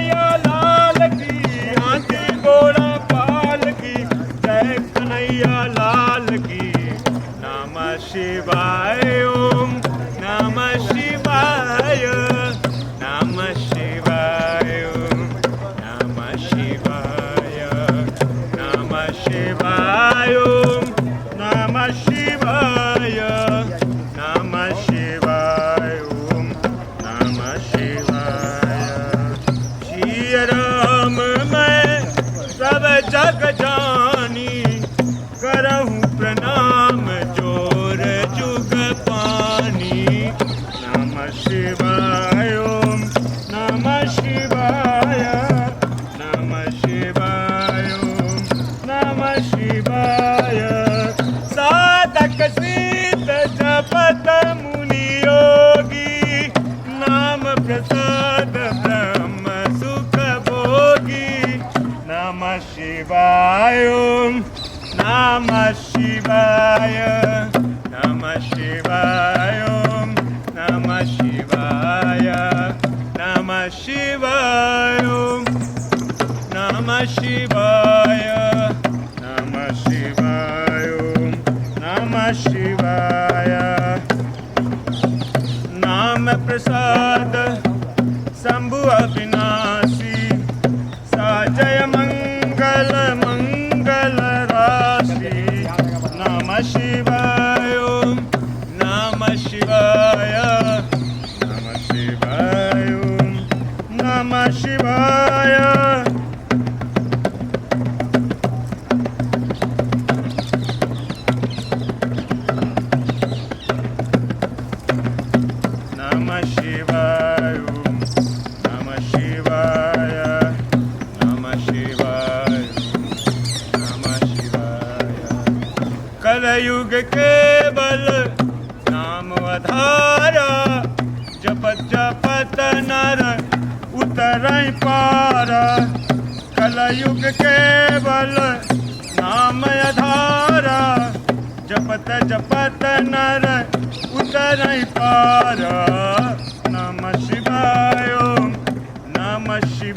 कन्हैया लाल की, हाथी घोड़ा पाल की, जय कन्हैया लाल की। नमः शिवाय ओम नमः शिवाय, नमः शिवाय ओम नमः शिवाय, नमः शिवाय ओम नमः शिवाय, नमः शिवाय ओम नमः शिवाय। श्री राम मैं सब जग जानी, करहूँ प्रणाम जोर जुग पानी। नमः शिवाय ओम नमः शिवाय, नमः शिवाय ओम नमः शिवाय। साधक सिद्ध जपत मुनि योगी, नाम प्रसाद ब्रह्म सुख भोगी। नमः शिवाय ओम नमः शिवाय, नमः शिवाय ओम नमः शिवाय, नमः शिवाय ओम नमः शिवाय, नमः शिवाय ओम नमः शिवाय। नाम प्रसाद शंभु अविनाशी, साजय मंगल मंगल राशि। नमः शिवाय ओम नमः शिवाय, नमः शिवाय ओम नमः शिवाय। नमः शिवाय ओम नमः शिवाय, नमः शिवाय नमः शिवाय। कलयुग केवल नाम आधारा, जपत जपत नर उतरई पारा। कलयुग केवल नाम आधारा, जपत जपत नर उतरई पारा। नमः शिवाय ओम नमः शिवाय।